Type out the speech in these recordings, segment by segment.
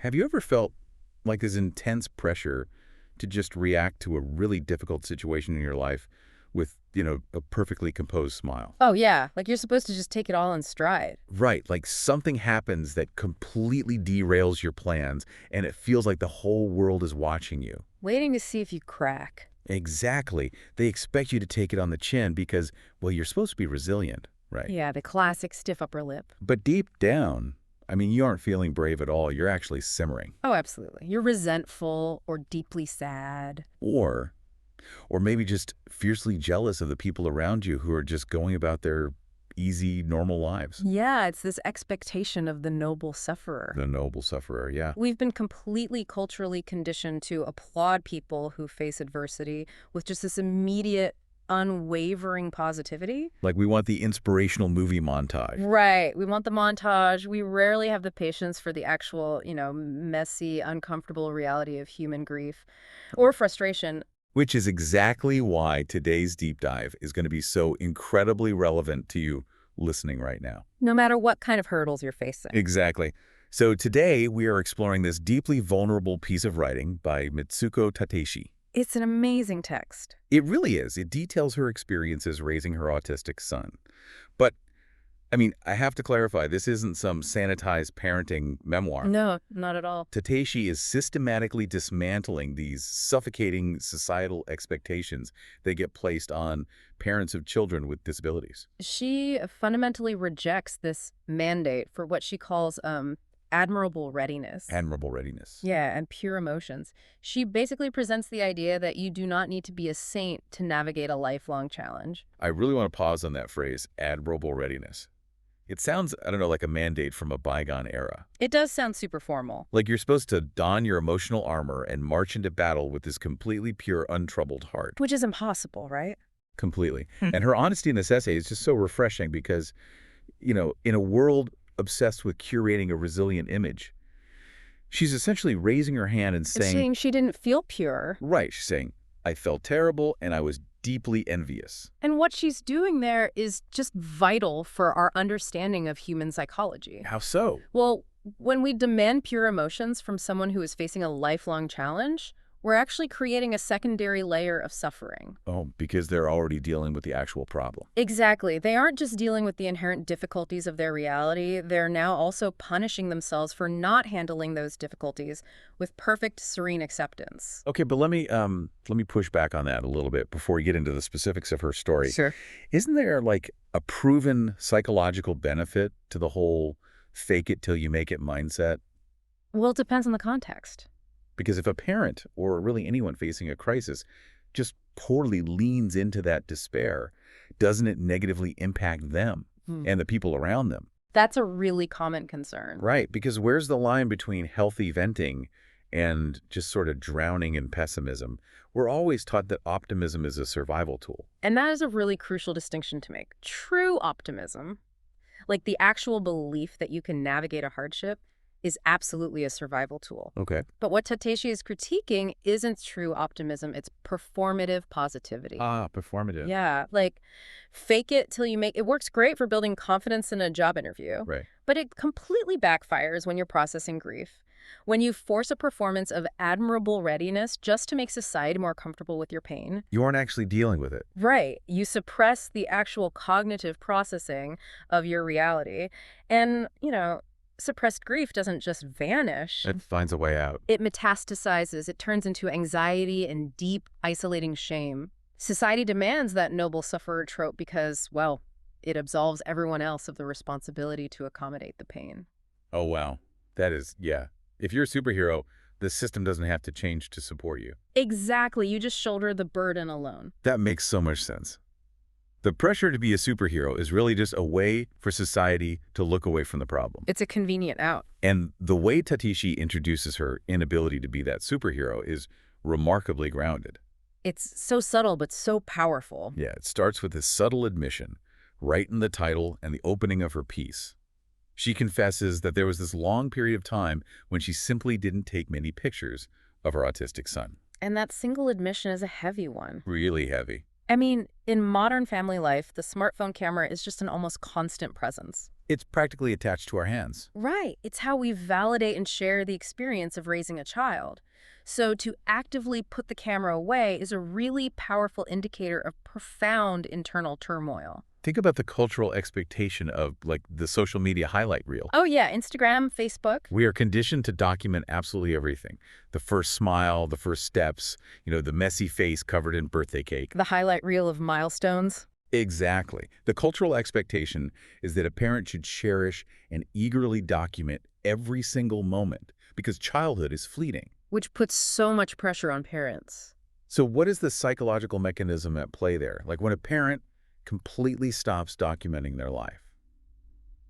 Have you ever felt like this intense pressure to just react to a really difficult situation in your life with, a perfectly composed smile? Oh, yeah. Like you're supposed to just take it all in stride. Right, like something happens that completely derails your plans, and it feels like the whole world is watching you. Waiting to see if you crack. Exactly. They expect you to take it on the chin because, well, you're supposed to be resilient, right? Yeah, the classic stiff upper lip. But deep down, you aren't feeling brave at all. You're actually simmering. Oh, absolutely. You're resentful or deeply sad. Or or maybe just fiercely jealous of the people around you who are just going about their easy, normal lives. Yeah, it's this expectation of the noble sufferer. The noble sufferer, yeah. We've been completely culturally conditioned to applaud people who face adversity with just this immediate, unwavering positivity. Like we want the inspirational movie montage. Right. We want the montage. We rarely have the patience for the actual, messy, uncomfortable reality of human grief or frustration. Which is exactly why today's deep dive is going to be so incredibly relevant to you listening right now. No matter what kind of hurdles you're facing. Exactly. So today we are exploring this deeply vulnerable piece of writing by Mitsuko Tateishi. It's an amazing text. It really is. It details her experiences raising her autistic son. But, I have to clarify, this isn't some sanitized parenting memoir. No, not at all. Tateishi is systematically dismantling these suffocating societal expectations that get placed on parents of children with disabilities. She fundamentally rejects this mandate for what she calls admirable readiness. Admirable readiness. Yeah, and pure emotions. She basically presents the idea that you do not need to be a saint to navigate a lifelong challenge. I really want to pause on that phrase, admirable readiness. It sounds, like a mandate from a bygone era. It does sound super formal. Like you're supposed to don your emotional armor and march into battle with this completely pure, untroubled heart. Which is impossible, right? Completely. And her honesty in this essay is just so refreshing because, in a world obsessed with curating a resilient image, she's essentially raising her hand and saying she didn't feel pure. Right, she's saying, I felt terrible and I was deeply envious. And what she's doing there is just vital for our understanding of human psychology. How so? Well, when we demand pure emotions from someone who is facing a lifelong challenge, we're actually creating a secondary layer of suffering. Oh, because they're already dealing with the actual problem. Exactly. They aren't just dealing with the inherent difficulties of their reality. They're now also punishing themselves for not handling those difficulties with perfect, serene acceptance. Okay, but let me push back on that a little bit before we get into the specifics of her story. Sure. Isn't there like a proven psychological benefit to the whole fake it till you make it mindset? Well, it depends on the context. Because if a parent, or really anyone facing a crisis, just poorly leans into that despair, doesn't it negatively impact them and the people around them? That's a really common concern. Right, because where's the line between healthy venting and just sort of drowning in pessimism? We're always taught that optimism is a survival tool. And that is a really crucial distinction to make. True optimism, like the actual belief that you can navigate a hardship, is absolutely a survival tool. Okay. But what Tateishi is critiquing isn't true optimism, it's performative positivity. Ah, performative. Yeah, like fake it till you make it works great for building confidence in a job interview. Right. But it completely backfires when you're processing grief. When you force a performance of admirable readiness just to make society more comfortable with your pain. You aren't actually dealing with it. Right. You suppress the actual cognitive processing of your reality. And, suppressed grief doesn't just vanish. It finds a way out. It metastasizes. It turns into anxiety and deep, isolating shame. Society demands that noble sufferer trope because, well, it absolves everyone else of the responsibility to accommodate the pain. Oh, wow. That is, yeah. If you're a superhero, the system doesn't have to change to support you. Exactly. You just shoulder the burden alone. That makes so much sense. The pressure to be a superhero is really just a way for society to look away from the problem. It's a convenient out. And the way Tateishi introduces her inability to be that superhero is remarkably grounded. It's so subtle, but so powerful. Yeah, it starts with this subtle admission, right in the title and the opening of her piece. She confesses that there was this long period of time when she simply didn't take many pictures of her autistic son. And that single admission is a heavy one. Really heavy. I mean, in modern family life, the smartphone camera is just an almost constant presence. It's practically attached to our hands. Right. It's how we validate and share the experience of raising a child. So to actively put the camera away is a really powerful indicator of profound internal turmoil. Think about the cultural expectation of, like, the social media highlight reel. Oh yeah, Instagram, Facebook. We are conditioned to document absolutely everything. The first smile, the first steps, the messy face covered in birthday cake. The highlight reel of milestones. Exactly. The cultural expectation is that a parent should cherish and eagerly document every single moment because childhood is fleeting. Which puts so much pressure on parents. So what is the psychological mechanism at play there? Like when a parent completely stops documenting their life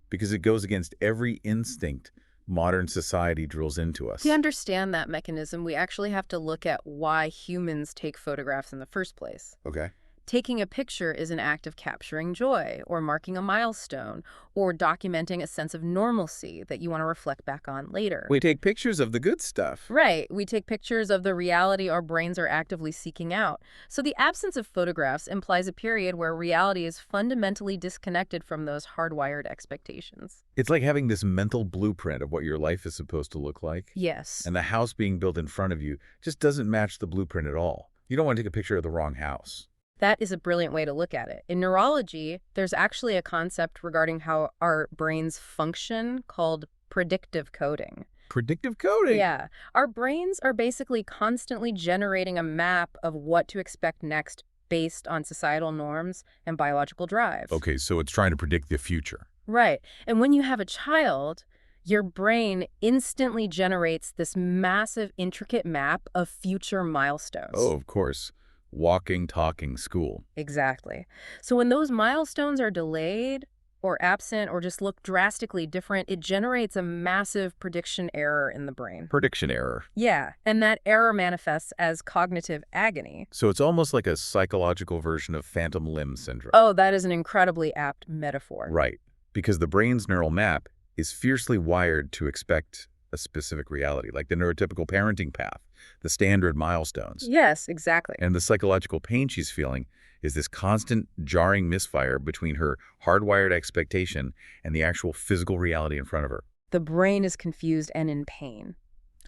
because it goes against every instinct modern society drills into us. To understand that mechanism, we actually have to look at why humans take photographs in the first place. Okay. Taking a picture is an act of capturing joy, or marking a milestone, or documenting a sense of normalcy that you want to reflect back on later. We take pictures of the good stuff. Right. We take pictures of the reality our brains are actively seeking out. So the absence of photographs implies a period where reality is fundamentally disconnected from those hardwired expectations. It's like having this mental blueprint of what your life is supposed to look like. Yes. And the house being built in front of you just doesn't match the blueprint at all. You don't want to take a picture of the wrong house. That is a brilliant way to look at it. In neurology, there's actually a concept regarding how our brains function called predictive coding. Predictive coding? Yeah. Our brains are basically constantly generating a map of what to expect next based on societal norms and biological drive. Okay, so it's trying to predict the future. Right. And when you have a child, your brain instantly generates this massive, intricate map of future milestones. Oh, of course. Walking, talking, school. Exactly. So when those milestones are delayed or absent or just look drastically different, it generates a massive prediction error in the brain. Prediction error. Yeah, and that error manifests as cognitive agony. So it's almost like a psychological version of phantom limb syndrome. Oh, that is an incredibly apt metaphor. Right, because the brain's neural map is fiercely wired to expect a specific reality, like the neurotypical parenting path, the standard milestones. Yes, exactly. And the psychological pain she's feeling is this constant jarring misfire between her hardwired expectation and the actual physical reality in front of her. The brain is confused and in pain.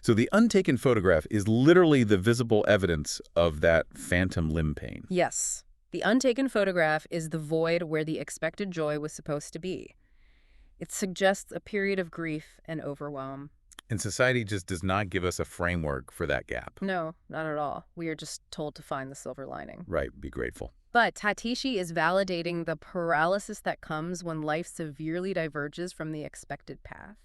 So the untaken photograph is literally the visible evidence of that phantom limb pain. Yes. The untaken photograph is the void where the expected joy was supposed to be. It suggests a period of grief and overwhelm. And society just does not give us a framework for that gap. No, not at all. We are just told to find the silver lining. Right, be grateful. But Tateishi is validating the paralysis that comes when life severely diverges from the expected path.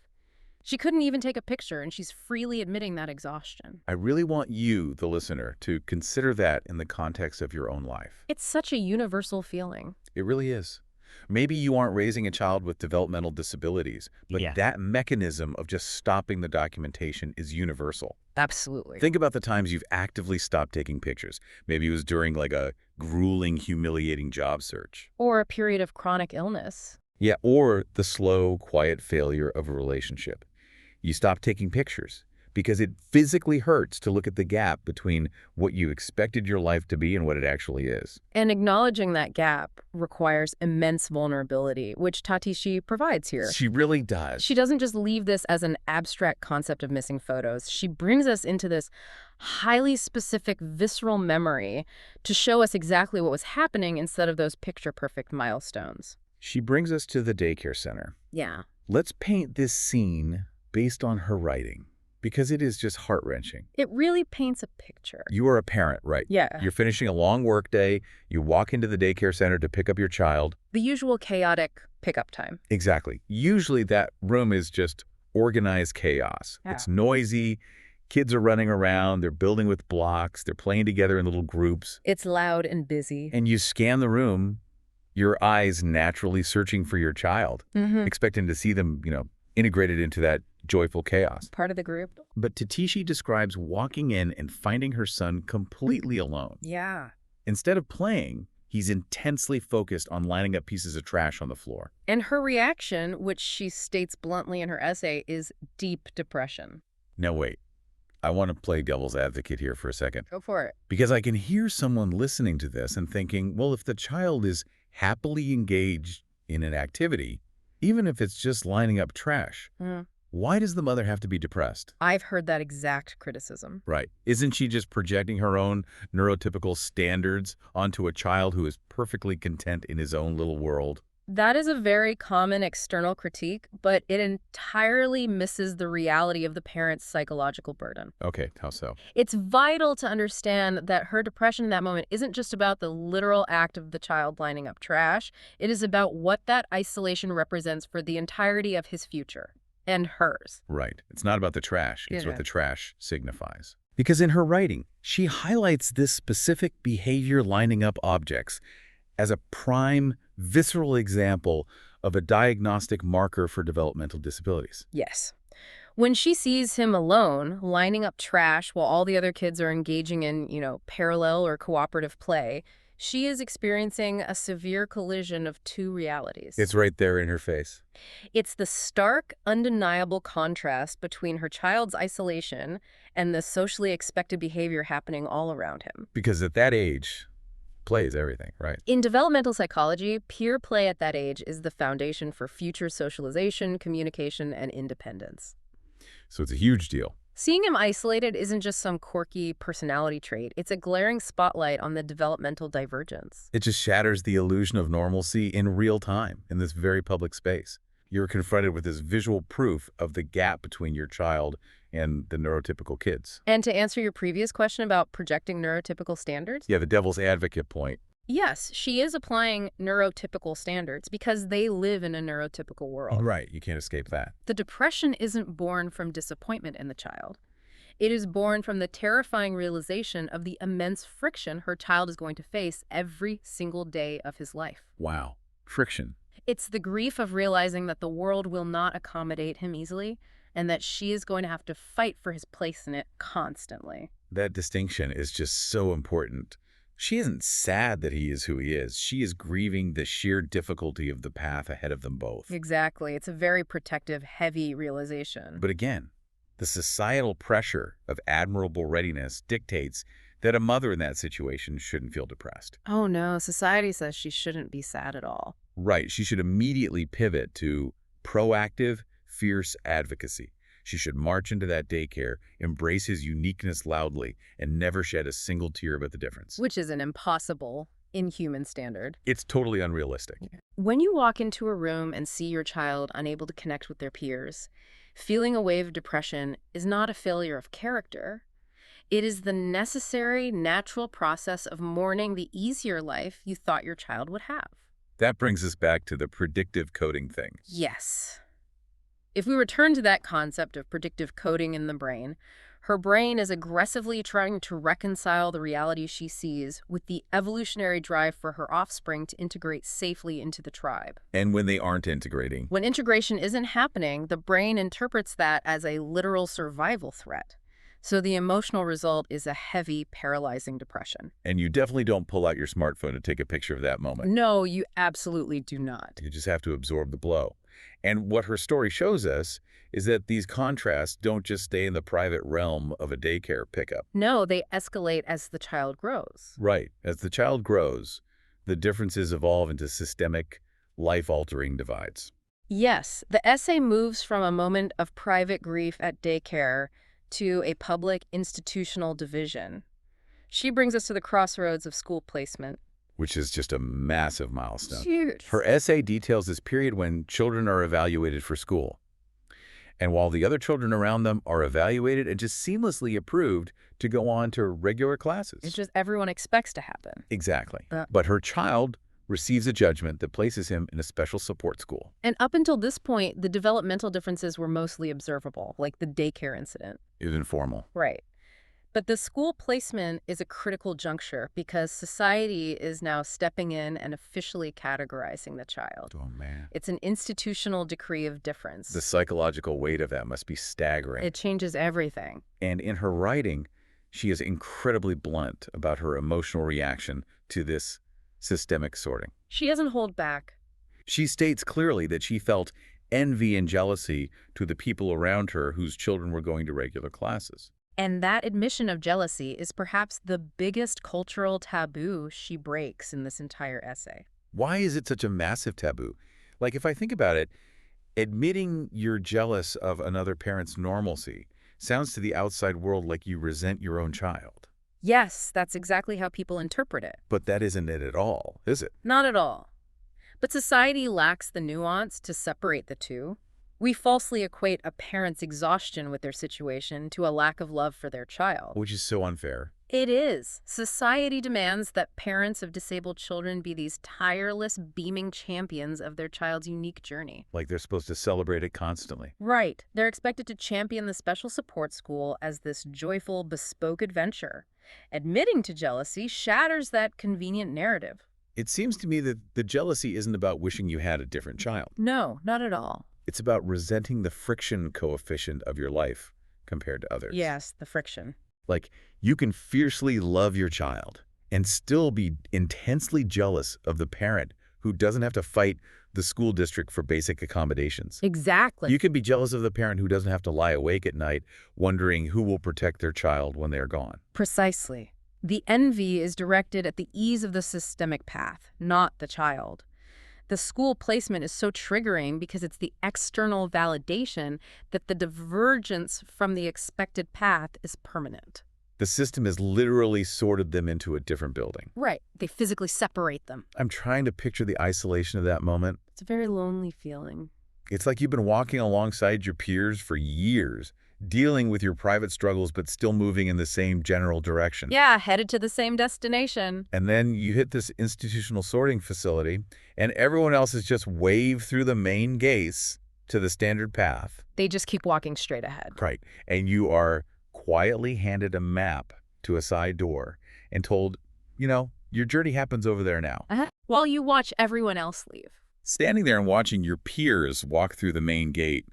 She couldn't even take a picture, and she's freely admitting that exhaustion. I really want you, the listener, to consider that in the context of your own life. It's such a universal feeling. It really is. Maybe you aren't raising a child with developmental disabilities, but that mechanism of just stopping the documentation is universal. Absolutely. Think about the times you've actively stopped taking pictures. Maybe it was during like a grueling, humiliating job search. Or a period of chronic illness. Yeah, or the slow, quiet failure of a relationship. You stop taking pictures because it physically hurts to look at the gap between what you expected your life to be and what it actually is. And acknowledging that gap requires immense vulnerability, which Tateishi provides here. She really does. She doesn't just leave this as an abstract concept of missing photos. She brings us into this highly specific, visceral memory to show us exactly what was happening instead of those picture-perfect milestones. She brings us to the daycare center. Yeah. Let's paint this scene based on her writing, because it is just heart-wrenching. It really paints a picture. You are a parent, right? Yeah. You're finishing a long work day. You walk into the daycare center to pick up your child. The usual chaotic pickup time. Exactly. Usually that room is just organized chaos. Yeah. It's noisy. Kids are running around. They're building with blocks. They're playing together in little groups. It's loud and busy. And you scan the room, your eyes naturally searching for your child, expecting to see them, integrated into that joyful chaos. Part of the group. But Tateishi describes walking in and finding her son completely alone. Yeah. Instead of playing, he's intensely focused on lining up pieces of trash on the floor. And her reaction, which she states bluntly in her essay, is deep depression. Now wait, I want to play devil's advocate here for a second, Go for it. because I can hear someone listening to this and thinking, well, if the child is happily engaged in an activity, even if it's just lining up trash, why does the mother have to be depressed? I've heard that exact criticism. Right. Isn't she just projecting her own neurotypical standards onto a child who is perfectly content in his own little world? That is a very common external critique, but it entirely misses the reality of the parent's psychological burden. Okay, how so? It's vital to understand that her depression in that moment isn't just about the literal act of the child lining up trash. It is about what that isolation represents for the entirety of his future and hers. Right. It's not about the trash. It's Yeah. what the trash signifies. Because in her writing, she highlights this specific behavior lining up objects as a prime, visceral example of a diagnostic marker for developmental disabilities. Yes. When she sees him alone, lining up trash while all the other kids are engaging in, parallel or cooperative play, she is experiencing a severe collision of two realities. It's right there in her face. It's the stark, undeniable contrast between her child's isolation and the socially expected behavior happening all around him. Because at that age, play is everything, right? In developmental psychology, peer play at that age is the foundation for future socialization, communication, and independence. So it's a huge deal. Seeing him isolated isn't just some quirky personality trait. It's a glaring spotlight on the developmental divergence. It just shatters the illusion of normalcy in real time in this very public space. You're confronted with this visual proof of the gap between your child and the neurotypical kids. And to answer your previous question about projecting neurotypical standards, Yeah, the devil's advocate point. yes, she is applying neurotypical standards because they live in a neurotypical world. Right, you can't escape that. The depression isn't born from disappointment in the child. It is born from the terrifying realization of the immense friction her child is going to face every single day of his life. Wow. Friction. It's the grief of realizing that the world will not accommodate him easily and that she is going to have to fight for his place in it constantly. That distinction is just so important. She isn't sad that he is who he is. She is grieving the sheer difficulty of the path ahead of them both. Exactly. It's a very protective, heavy realization. But again, the societal pressure of admirable readiness dictates that a mother in that situation shouldn't feel depressed. Oh no, society says she shouldn't be sad at all. Right, she should immediately pivot to proactive, fierce advocacy. She should march into that daycare, embrace his uniqueness loudly, and never shed a single tear about the difference. Which is an impossible, inhuman standard. It's totally unrealistic. When you walk into a room and see your child unable to connect with their peers, feeling a wave of depression is not a failure of character. It is the necessary, natural process of mourning the easier life you thought your child would have. That brings us back to the predictive coding thing. Yes. If we return to that concept of predictive coding in the brain, her brain is aggressively trying to reconcile the reality she sees with the evolutionary drive for her offspring to integrate safely into the tribe. And when they aren't integrating, When integration isn't happening, the brain interprets that as a literal survival threat. So the emotional result is a heavy, paralyzing depression. and you definitely don't pull out your smartphone to take a picture of that moment. No, you absolutely do not. You just have to absorb the blow. And what her story shows us is that these contrasts don't just stay in the private realm of a daycare pickup. No, they escalate as the child grows. Right. As the child grows, the differences evolve into systemic, life-altering divides. Yes, the essay moves from a moment of private grief at daycare to a public institutional division. She brings us to the crossroads of school placement. Which is just a massive milestone. Huge. Her essay details this period when children are evaluated for school. And while the other children around them are evaluated and just seamlessly approved to go on to regular classes. It's just everyone expects to happen. Exactly. But her child receives a judgment that places him in a special support school. And up until this point, the developmental differences were mostly observable, like the daycare incident. It was informal. Right. But the school placement is a critical juncture because society is now stepping in and officially categorizing the child. Oh, man. It's an institutional decree of difference. The psychological weight of that must be staggering. It changes everything. And in her writing, she is incredibly blunt about her emotional reaction to this systemic sorting. She doesn't hold back. She states clearly that she felt envy and jealousy to the people around her whose children were going to regular classes. And that admission of jealousy is perhaps the biggest cultural taboo she breaks in this entire essay. Why is it such a massive taboo? Like, if I think about it, admitting you're jealous of another parent's normalcy sounds to the outside world like you resent your own child. Yes, that's exactly how people interpret it. But that isn't it at all, is it? Not at all. But society lacks the nuance to separate the two. We falsely equate a parent's exhaustion with their situation to a lack of love for their child. Which is so unfair. It is. Society demands that parents of disabled children be these tireless, beaming champions of their child's unique journey. Like they're supposed to celebrate it constantly. Right. They're expected to champion the special support school as this joyful, bespoke adventure. Admitting to jealousy shatters that convenient narrative. It seems to me that the jealousy isn't about wishing you had a different child. No, not at all. It's about resenting the friction coefficient of your life compared to others. Yes, the friction. Like, you can fiercely love your child and still be intensely jealous of the parent who doesn't have to fight the school district for basic accommodations. Exactly. You can be jealous of the parent who doesn't have to lie awake at night wondering who will protect their child when they are gone. Precisely. The envy is directed at the ease of the systemic path, not the child. The school placement is so triggering because it's the external validation that the divergence from the expected path is permanent. The system has literally sorted them into a different building. Right. They physically separate them. I'm trying to picture the isolation of that moment. It's a very lonely feeling. It's like you've been walking alongside your peers for years, dealing with your private struggles but still moving in the same general direction. Yeah, headed to the same destination. And then you hit this institutional sorting facility, and everyone else is just waved through the main gates to the standard path. They just keep walking straight ahead. Right. And you are quietly handed a map to a side door and told, your journey happens over there now. While you watch everyone else leave. Standing there and watching your peers walk through the main gate,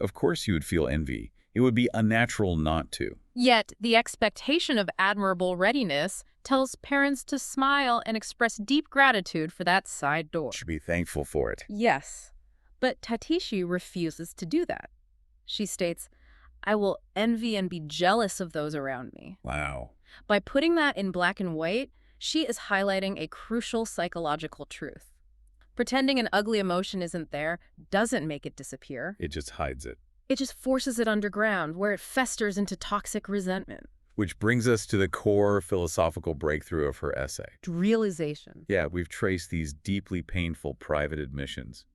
of course you would feel envy. It would be unnatural not to. Yet, the expectation of admirable readiness tells parents to smile and express deep gratitude for that side door. Should be thankful for it. Yes, but Tateishi refuses to do that. She states, "I will envy and be jealous of those around me." Wow. By putting that in black and white, she is highlighting a crucial psychological truth. Pretending an ugly emotion isn't there doesn't make it disappear. It just hides it. It just forces it underground, where it festers into toxic resentment. Which brings us to the core philosophical breakthrough of her essay. Realization. Yeah, we've traced these deeply painful private admissions.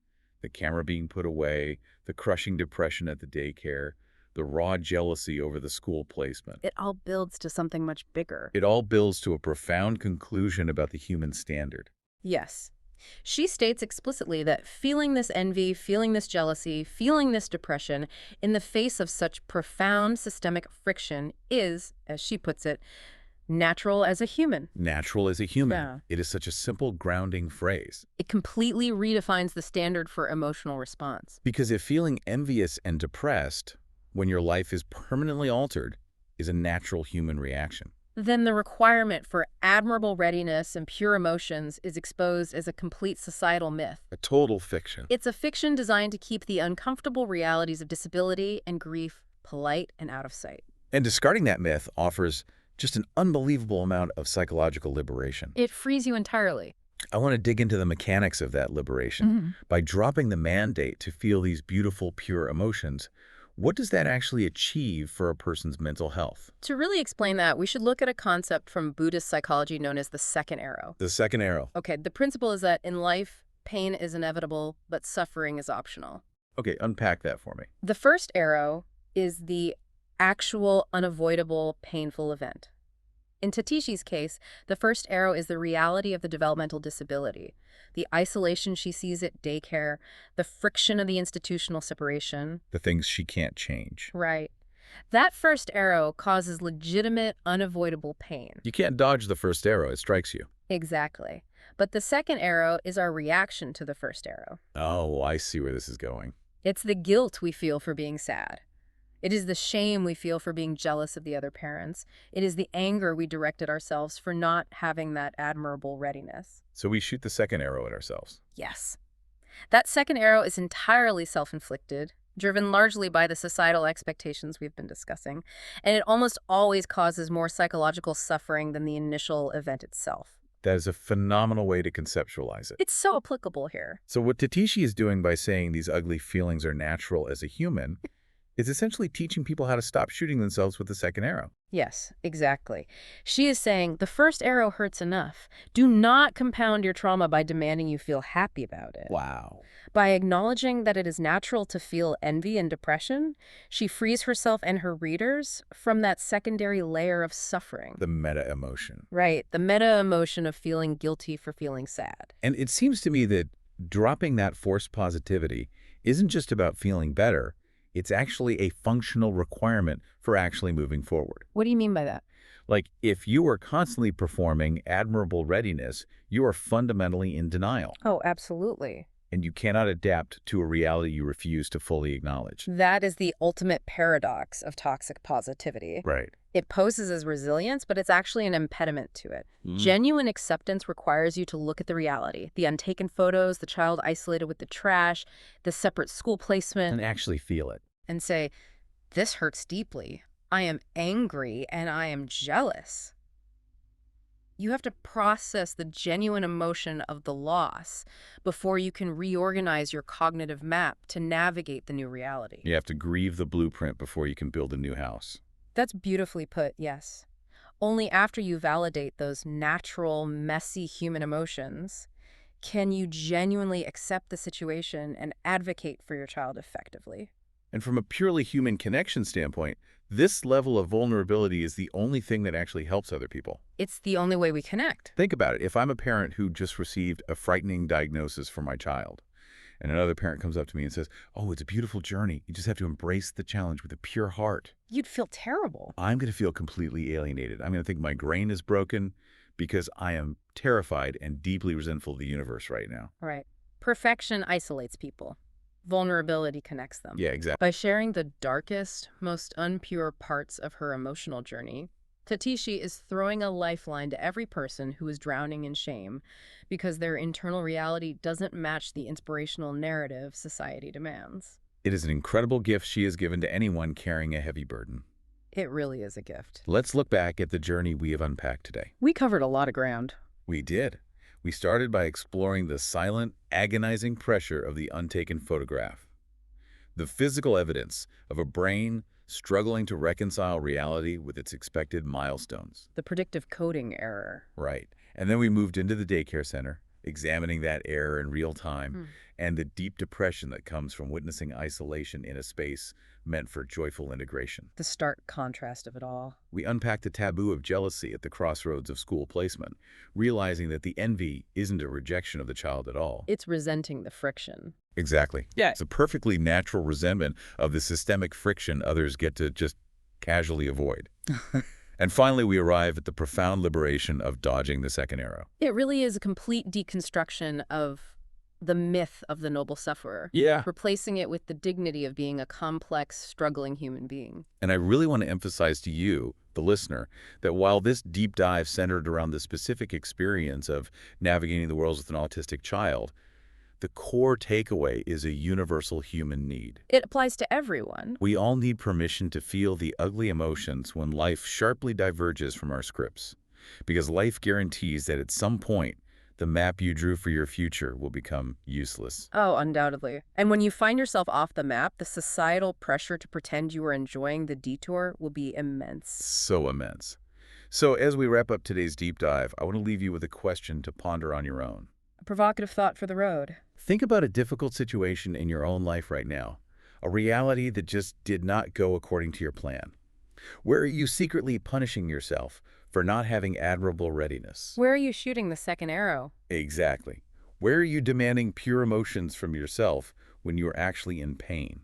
The camera being put away, the crushing depression at the daycare, the raw jealousy over the school placement. It all builds to something much bigger. It all builds to a profound conclusion about the human standard. Yes. She states explicitly that feeling this envy, feeling this jealousy, feeling this depression in the face of such profound systemic friction is, as she puts it, natural as a human. Natural as a human. Yeah. It is such a simple grounding phrase. It completely redefines the standard for emotional response. Because if feeling envious and depressed when your life is permanently altered is a natural human reaction, then the requirement for admirable readiness and pure emotions is exposed as a complete societal myth. a total fiction. It's a fiction designed to keep the uncomfortable realities of disability and grief polite and out of sight. And discarding that myth offers just an unbelievable amount of psychological liberation. It frees you entirely. I want to dig into the mechanics of that liberation. By dropping the mandate to feel these beautiful, pure emotions, what does that actually achieve for a person's mental health? To really explain that, we should look at a concept from Buddhist psychology known as the second arrow. The second arrow. Okay, the principle is that in life, pain is inevitable, but suffering is optional. Okay, unpack that for me. The first arrow is the actual, unavoidable, painful event. In Tateishi's case, the first arrow is the reality of the developmental disability, the isolation she sees at daycare, the friction of the institutional separation. The things she can't change. Right. That first arrow causes legitimate, unavoidable pain. You can't dodge the first arrow. It strikes you. Exactly. But the second arrow is our reaction to the first arrow. Oh, I see where this is going. It's the guilt we feel for being sad. It is the shame we feel for being jealous of the other parents. It is the anger we direct at ourselves for not having that admirable readiness. So we shoot the second arrow at ourselves. Yes. That second arrow is entirely self-inflicted. driven largely by the societal expectations we've been discussing, and it almost always causes more psychological suffering than the initial event itself. That is a phenomenal way to conceptualize it. It's so applicable here. So what Tateishi is doing by saying these ugly feelings are natural as a human is essentially teaching people how to stop shooting themselves with the second arrow. Yes, exactly. She is saying the first arrow hurts enough. Do not compound your trauma by demanding you feel happy about it. Wow. By acknowledging that it is natural to feel envy and depression, she frees herself and her readers from that secondary layer of suffering. The meta-emotion. Right, the meta-emotion of feeling guilty for feeling sad. And it seems to me that dropping that forced positivity isn't just about feeling better. It's actually a functional requirement for actually moving forward. What do you mean by that? Like, if you are constantly performing admirable readiness, you are fundamentally in denial, Oh, absolutely. and you cannot adapt to a reality you refuse to fully acknowledge. That is the ultimate paradox of toxic positivity. Right. It poses as resilience, but it's actually an impediment to it. Genuine acceptance requires you to look at the reality, the untaken photos, the child isolated with the trash, the separate school placement, And actually feel it. and say, this hurts deeply. I am angry and I am jealous. You have to process the genuine emotion of the loss before you can reorganize your cognitive map to navigate the new reality. You have to grieve the blueprint before you can build a new house. That's beautifully put, yes. Only after you validate those natural, messy human emotions can you genuinely accept the situation and advocate for your child effectively. And from a purely human connection standpoint, this level of vulnerability is the only thing that actually helps other people. It's the only way we connect. Think about it. If I'm a parent who just received a frightening diagnosis for my child, and another parent comes up to me and says, oh, it's a beautiful journey. You just have to embrace the challenge with a pure heart. You'd feel terrible. I'm going to feel completely alienated. I'm going to think my brain is broken because I am terrified and deeply resentful of the universe right now. Right. Perfection isolates people. Vulnerability connects them. Yeah, exactly. By sharing the darkest, most unpure parts of her emotional journey, Tateishi is throwing a lifeline to every person who is drowning in shame because their internal reality doesn't match the inspirational narrative society demands. It is an incredible gift she has given to anyone carrying a heavy burden. It really is a gift. Let's look back at the journey we have unpacked today. We covered a lot of ground. We did. We started by exploring the silent, agonizing pressure of the untaken photograph. The physical evidence of a brain struggling to reconcile reality with its expected milestones. The predictive coding error. Right. And then we moved into the daycare center, examining that error in real time, and the deep depression that comes from witnessing isolation in a space meant for joyful integration. The stark contrast of it all. We unpacked the taboo of jealousy at the crossroads of school placement, realizing that the envy isn't a rejection of the child at all. It's resenting the friction. Exactly. Yeah. It's a perfectly natural resentment of the systemic friction others get to just casually avoid. And finally, we arrive at the profound liberation of dodging the second arrow. It really is a complete deconstruction of the myth of the noble sufferer. Yeah. Replacing it with the dignity of being a complex, struggling human being. And I really want to emphasize to you, the listener, that while this deep dive centered around the specific experience of navigating the world with an autistic child, the core takeaway is a universal human need. It applies to everyone. We all need permission to feel the ugly emotions when life sharply diverges from our scripts, because life guarantees that at some point, the map you drew for your future will become useless. Oh, undoubtedly. And when you find yourself off the map, the societal pressure to pretend you are enjoying the detour will be immense. So immense. So as we wrap up today's deep dive, I want to leave you with a question to ponder on your own. A provocative thought for the road. Think about a difficult situation in your own life right now, a reality that just did not go according to your plan. Where are you secretly punishing yourself for not having admirable readiness? Where are you shooting the second arrow? Exactly. Where are you demanding pure emotions from yourself when you are actually in pain?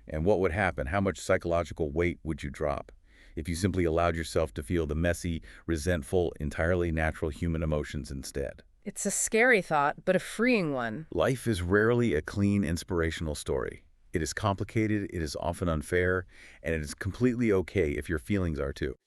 And what would happen? How much psychological weight would you drop if you simply allowed yourself to feel the messy, resentful, entirely natural human emotions instead? It's a scary thought, but a freeing one. Life is rarely a clean, inspirational story. It is complicated, it is often unfair, and it is completely okay if your feelings are too.